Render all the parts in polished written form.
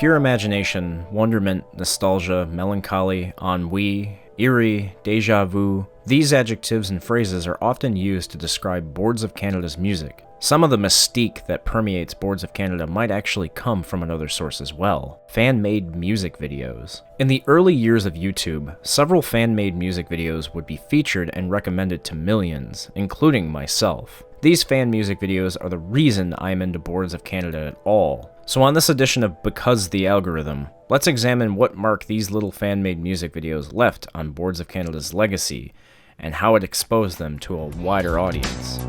pure imagination, wonderment, nostalgia, melancholy, ennui, eerie, déjà vu, these adjectives and phrases are often used to describe Boards of Canada's music. Some of the mystique that permeates Boards of Canada might actually come from another source as well: fan-made music videos. In the early years of YouTube, several fan-made music videos would be featured and recommended to millions, including myself. These fan music videos are the reason I am into Boards of Canada at all. So on this edition of Because the Algorithm, let's examine what mark these little fan-made music videos left on Boards of Canada's legacy, and how it exposed them to a wider audience.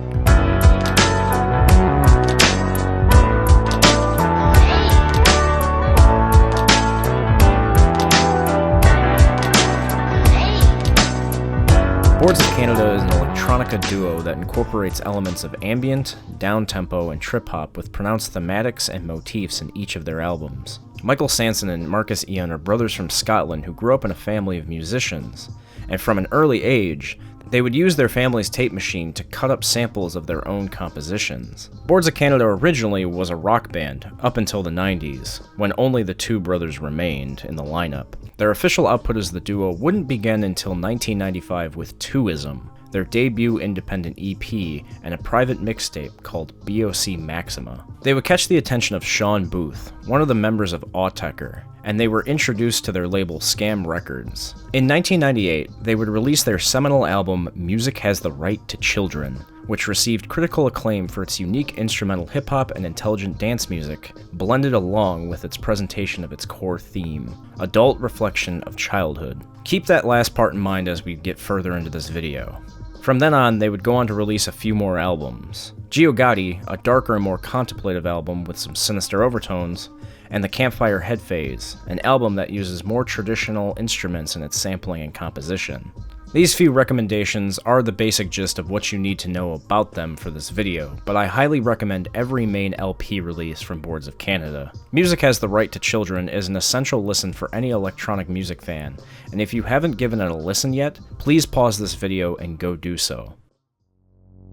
Boards of Canada is an electronica duo that incorporates elements of ambient, downtempo, and trip-hop with pronounced thematics and motifs in each of their albums. Michael Sanson and Marcus Ian are brothers from Scotland who grew up in a family of musicians, and from an early age, they would use their family's tape machine to cut up samples of their own compositions. Boards of Canada originally was a rock band up until the 90s, when only the two brothers remained in the lineup. Their official output as the duo wouldn't begin until 1995 with Twoism, their debut independent EP, and a private mixtape called BOC Maxima. They would catch the attention of Sean Booth, one of the members of Autechre, and they were introduced to their label Scam Records. In 1998, they would release their seminal album Music Has the Right to Children, which received critical acclaim for its unique instrumental hip-hop and intelligent dance music, blended along with its presentation of its core theme, adult reflection of childhood. Keep that last part in mind as we get further into this video. From then on, they would go on to release a few more albums: Geogati, a darker and more contemplative album with some sinister overtones, and The Campfire Head Phase, an album that uses more traditional instruments in its sampling and composition. These few recommendations are the basic gist of what you need to know about them for this video, but I highly recommend every main LP release from Boards of Canada. Music Has the Right to Children is an essential listen for any electronic music fan, and if you haven't given it a listen yet, please pause this video and go do so.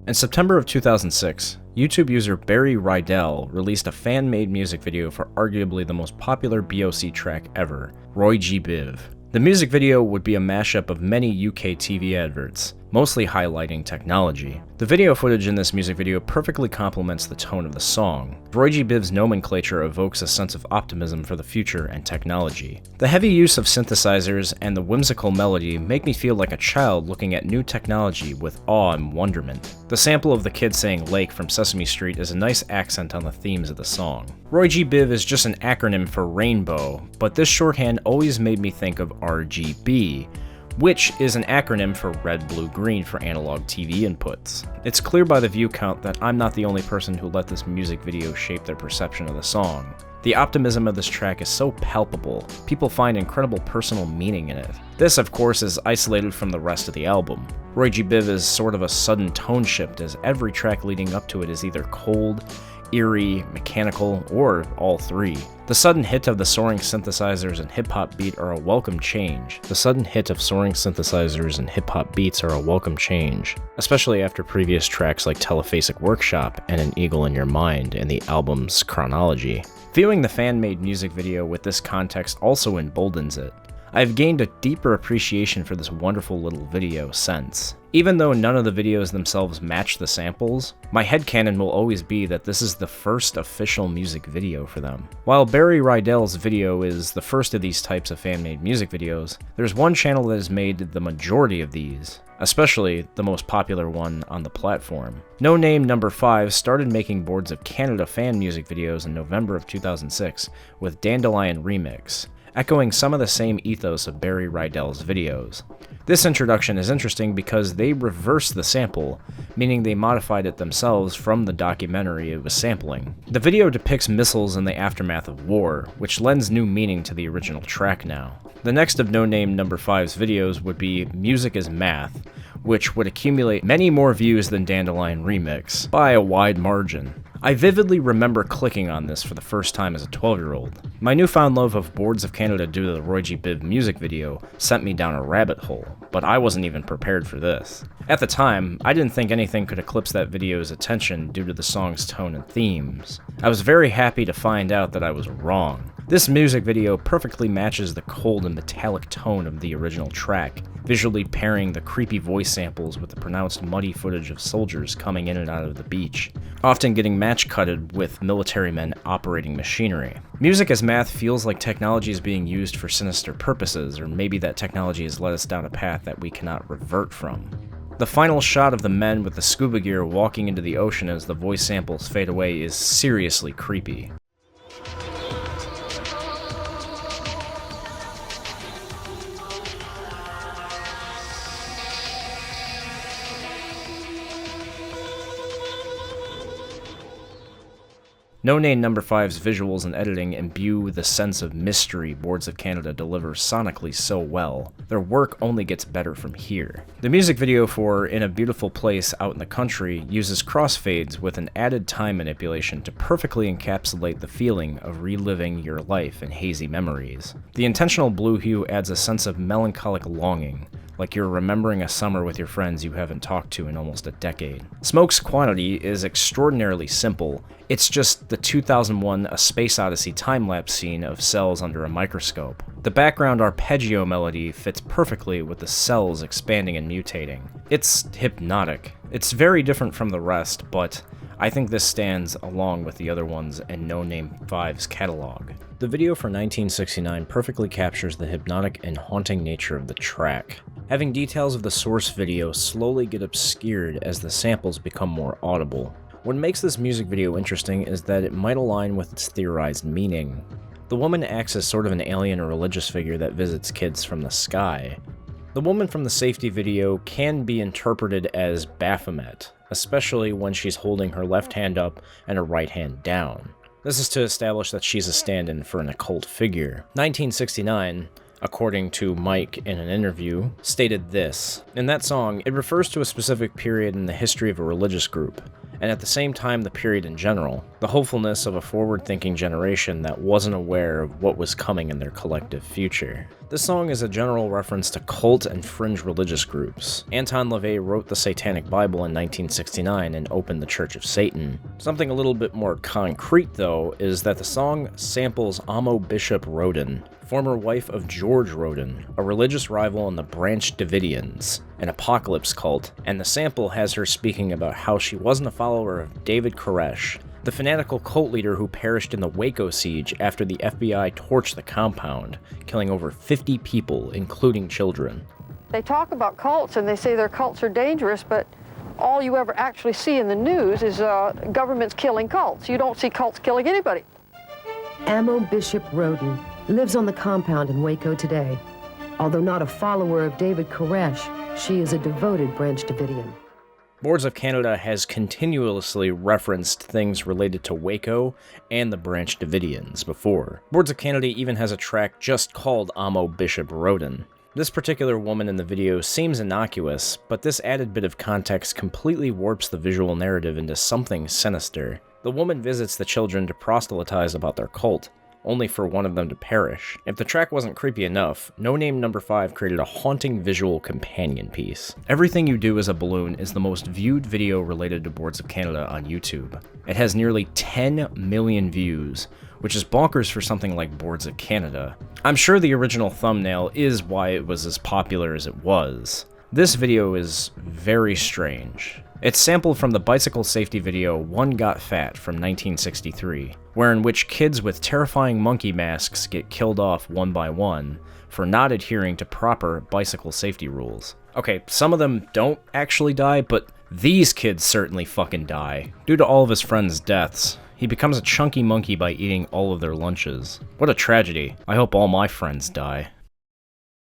In September of 2006, YouTube user Barry Rydell released a fan-made music video for arguably the most popular BOC track ever, Roygbiv. The music video would be a mashup of many UK TV adverts, mostly highlighting technology. The video footage in this music video perfectly complements the tone of the song. Roygibiv's nomenclature evokes a sense of optimism for the future and technology. The heavy use of synthesizers and the whimsical melody make me feel like a child looking at new technology with awe and wonderment. The sample of the kid saying lake from Sesame Street is a nice accent on the themes of the song. Roygbiv is just an acronym for rainbow, but this shorthand always made me think of RGB, which is an acronym for red, blue, green for analog TV inputs. It's clear by the view count that I'm not the only person who let this music video shape their perception of the song. The optimism of this track is so palpable, people find incredible personal meaning in it. This, of course, is isolated from the rest of the album. Roygbiv is sort of a sudden tone shift, as every track leading up to it is either cold, eerie, mechanical, or all three. The sudden hit of the soaring synthesizers and hip-hop beat are a welcome change. Especially after previous tracks like Telephasic Workshop and An Eagle in Your Mind in the album's chronology. Viewing the fan-made music video with this context also emboldens it. I've gained a deeper appreciation for this wonderful little video since. Even though none of the videos themselves match the samples, my headcanon will always be that this is the first official music video for them. While Barry Rydell's video is the first of these types of fan-made music videos, there's one channel that has made the majority of these, especially the most popular one on the platform. No Name No. 5 started making Boards of Canada fan music videos in November of 2006 with Dandelion Remix, echoing some of the same ethos of Barry Rydell's videos. This introduction is interesting because they reversed the sample, meaning they modified it themselves from the documentary it was sampling. The video depicts missiles in the aftermath of war, which lends new meaning to the original track now. The next of No Name No. 5's videos would be Music is Math, which would accumulate many more views than Dandelion Remix, by a wide margin. I vividly remember clicking on this for the first time as a 12-year-old. My newfound love of Boards of Canada due to the Roygbiv music video sent me down a rabbit hole, but I wasn't even prepared for this. At the time, I didn't think anything could eclipse that video's attention due to the song's tone and themes. I was very happy to find out that I was wrong. This music video perfectly matches the cold and metallic tone of the original track, visually pairing the creepy voice samples with the pronounced muddy footage of soldiers coming in and out of the beach, often getting match-cutted with military men operating machinery. Music as math feels like technology is being used for sinister purposes, or maybe that technology has led us down a path that we cannot revert from. The final shot of the men with the scuba gear walking into the ocean as the voice samples fade away is seriously creepy. No Name No. 5's visuals and editing imbue the sense of mystery Boards of Canada delivers sonically so well. Their work only gets better from here. The music video for In a Beautiful Place Out in the Country uses crossfades with an added time manipulation to perfectly encapsulate the feeling of reliving your life in hazy memories. The intentional blue hue adds a sense of melancholic longing, like you're remembering a summer with your friends you haven't talked to in almost a decade. Smoke's quantity is extraordinarily simple. It's just the 2001 A Space Odyssey time-lapse scene of cells under a microscope. The background arpeggio melody fits perfectly with the cells expanding and mutating. It's hypnotic. It's very different from the rest, but I think this stands along with the other ones in No Name 5's catalog. The video for 1969 perfectly captures the hypnotic and haunting nature of the track, having details of the source video slowly get obscured as the samples become more audible. What makes this music video interesting is that it might align with its theorized meaning. The woman acts as sort of an alien or religious figure that visits kids from the sky. The woman from the safety video can be interpreted as Baphomet, especially when she's holding her left hand up and her right hand down. This is to establish that she's a stand-in for an occult figure. 1969, according to Mike in an interview, stated this. In that song, it refers to a specific period in the history of a religious group, and at the same time the period in general, the hopefulness of a forward-thinking generation that wasn't aware of what was coming in their collective future. This song is a general reference to cult and fringe religious groups. Anton LaVey wrote the Satanic Bible in 1969 and opened the Church of Satan. Something a little bit more concrete, though, is that the song samples Amo Bishop Roden, former wife of George Roden, a religious rival in the Branch Davidians, an apocalypse cult, and the sample has her speaking about how she wasn't a follower of David Koresh, the fanatical cult leader who perished in the Waco siege after the FBI torched the compound, killing over 50 people, including children. They talk about cults and they say their cults are dangerous, but all you ever actually see in the news is governments killing cults. You don't see cults killing anybody. Amo Bishop Roden lives on the compound in Waco today. Although not a follower of David Koresh, she is a devoted Branch Davidian. Boards of Canada has continuously referenced things related to Waco and the Branch Davidians before. Boards of Canada even has a track just called Amo Bishop Roden. This particular woman in the video seems innocuous, but this added bit of context completely warps the visual narrative into something sinister. The woman visits the children to proselytize about their cult, only for one of them to perish. If the track wasn't creepy enough, No Name No. 5 created a haunting visual companion piece. Everything You Do Is a Balloon is the most viewed video related to Boards of Canada on YouTube. It has nearly 10 million views, which is bonkers for something like Boards of Canada. I'm sure the original thumbnail is why it was as popular as it was. This video is very strange. It's sampled from the bicycle safety video One Got Fat from 1963, wherein which kids with terrifying monkey masks get killed off one by one for not adhering to proper bicycle safety rules. Okay, some of them don't actually die, but these kids certainly fucking die. Due to all of his friends' deaths, he becomes a chunky monkey by eating all of their lunches. What a tragedy. I hope all my friends die.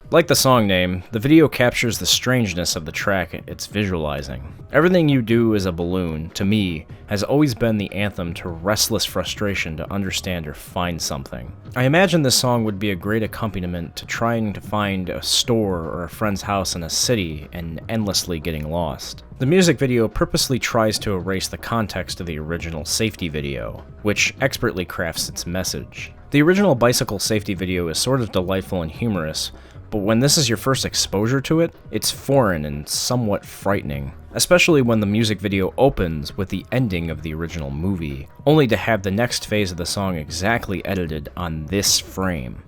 Like the song name, the video captures the strangeness of the track it's visualizing. Everything You Do Is a Balloon, to me, has always been the anthem to restless frustration to understand or find something. I imagine this song would be a great accompaniment to trying to find a store or a friend's house in a city and endlessly getting lost. The music video purposely tries to erase the context of the original safety video, which expertly crafts its message. The original bicycle safety video is sort of delightful and humorous, but when this is your first exposure to it, it's foreign and somewhat frightening. especially when the music video opens with the ending of the original movie, only to have the next phase of the song exactly edited on this frame.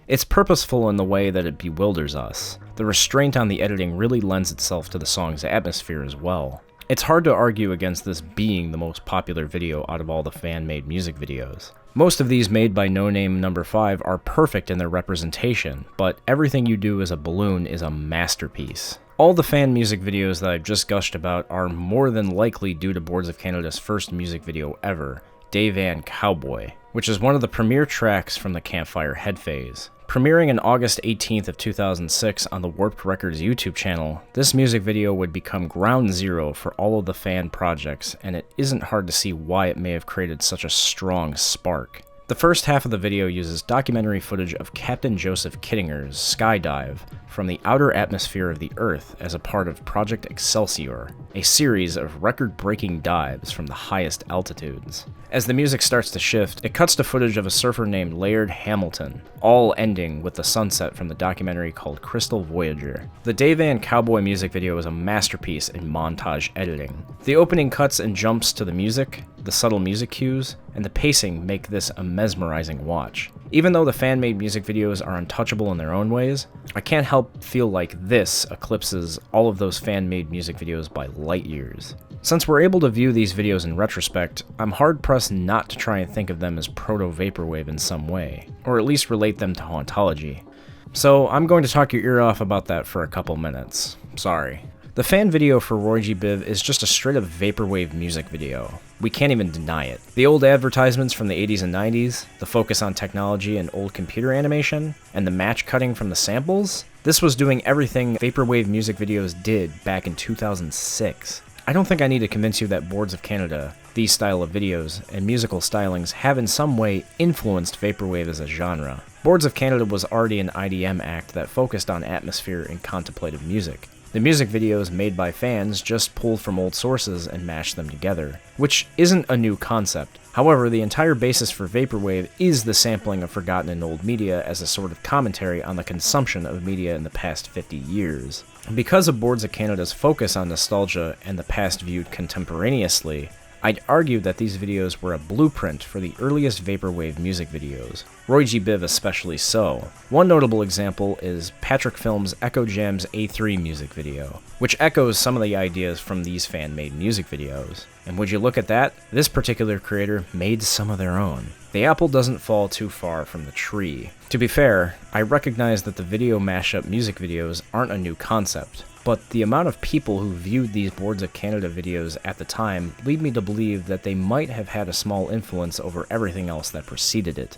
It's purposeful in the way that it bewilders us. The restraint on the editing really lends itself to the song's atmosphere as well. It's hard to argue against this being the most popular video out of all the fan-made music videos. Most of these made by No Name No. 5 are perfect in their representation, but Everything You Do Is a Balloon is a masterpiece. All the fan music videos that I've just gushed about are more than likely due to Boards of Canada's first music video ever, Day Van Cowboy, which is one of the premier tracks from the Campfire Head phase. Premiering on August 18th of 2006 on the Warped Records YouTube channel, this music video would become ground zero for all of the fan projects, and it isn't hard to see why it may have created such a strong spark. The first half of the video uses documentary footage of Captain Joseph Kittinger's skydive from the outer atmosphere of the Earth as a part of Project Excelsior, a series of record-breaking dives from the highest altitudes. As the music starts to shift, it cuts to footage of a surfer named Laird Hamilton, all ending with the sunset from the documentary called Crystal Voyager. The Day Van Cowboy music video is a masterpiece in montage editing. The opening cuts and jumps to the music, the subtle music cues, and the pacing make this a mesmerizing watch. Even though the fan-made music videos are untouchable in their own ways, I can't help feel like this eclipses all of those fan-made music videos by light years. Since we're able to view these videos in retrospect, I'm hard-pressed not to try and think of them as proto-vaporwave in some way, or at least relate them to hauntology. So I'm going to talk your ear off about that for a couple minutes. Sorry. The fan video for Roygbiv is just a straight-up vaporwave music video. We can't even deny it. The old advertisements from the 80s and 90s, the focus on technology and old computer animation, and the match cutting from the samples, this was doing everything vaporwave music videos did back in 2006. I don't think I need to convince you that Boards of Canada, these style of videos, and musical stylings have in some way influenced vaporwave as a genre. Boards of Canada was already an IDM act that focused on atmosphere and contemplative music. The music videos made by fans just pulled from old sources and mashed them together, which isn't a new concept. However, the entire basis for vaporwave is the sampling of forgotten and old media as a sort of commentary on the consumption of media in the past 50 years. Because of Boards of Canada's focus on nostalgia and the past viewed contemporaneously, I'd argue that these videos were a blueprint for the earliest vaporwave music videos, Roygbiv especially so. One notable example is Patrick Films' Echo Jam's A3 music video, which echoes some of the ideas from these fan-made music videos. And would you look at that? This particular creator made some of their own. The apple doesn't fall too far from the tree. To be fair, I recognize that the video mashup music videos aren't a new concept, but the amount of people who viewed these Boards of Canada videos at the time lead me to believe that they might have had a small influence over everything else that preceded it.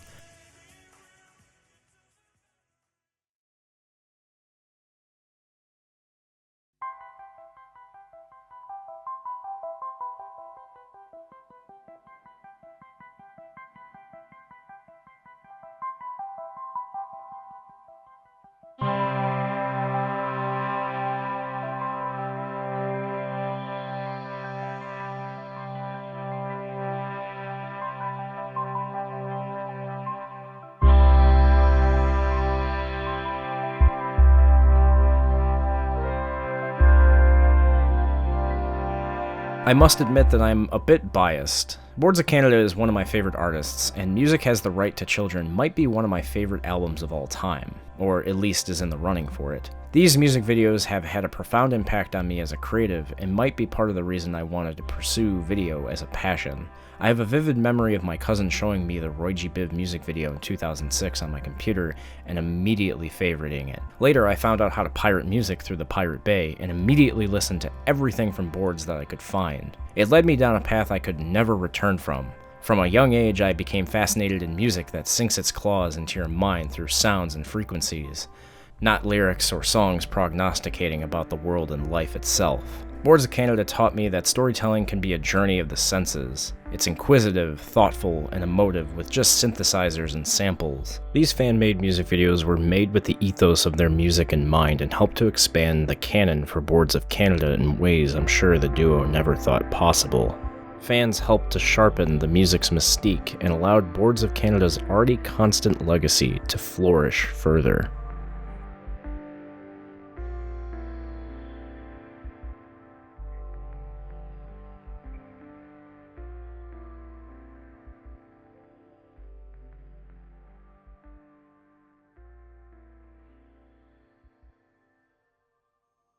I must admit that I'm a bit biased. Boards of Canada is one of my favorite artists, and Music Has the Right to Children might be one of my favorite albums of all time, or at least is in the running for it. These music videos have had a profound impact on me as a creative, and might be part of the reason I wanted to pursue video as a passion. I have a vivid memory of my cousin showing me the Roygbiv music video in 2006 on my computer and immediately favoriting it. Later, I found out how to pirate music through the Pirate Bay and immediately listened to everything from Boards that I could find. It led me down a path I could never return from. From a young age, I became fascinated in music that sinks its claws into your mind through sounds and frequencies, not lyrics or songs prognosticating about the world and life itself. Boards of Canada taught me that storytelling can be a journey of the senses. It's inquisitive, thoughtful, and emotive with just synthesizers and samples. These fan-made music videos were made with the ethos of their music in mind and helped to expand the canon for Boards of Canada in ways I'm sure the duo never thought possible. Fans helped to sharpen the music's mystique and allowed Boards of Canada's already constant legacy to flourish further.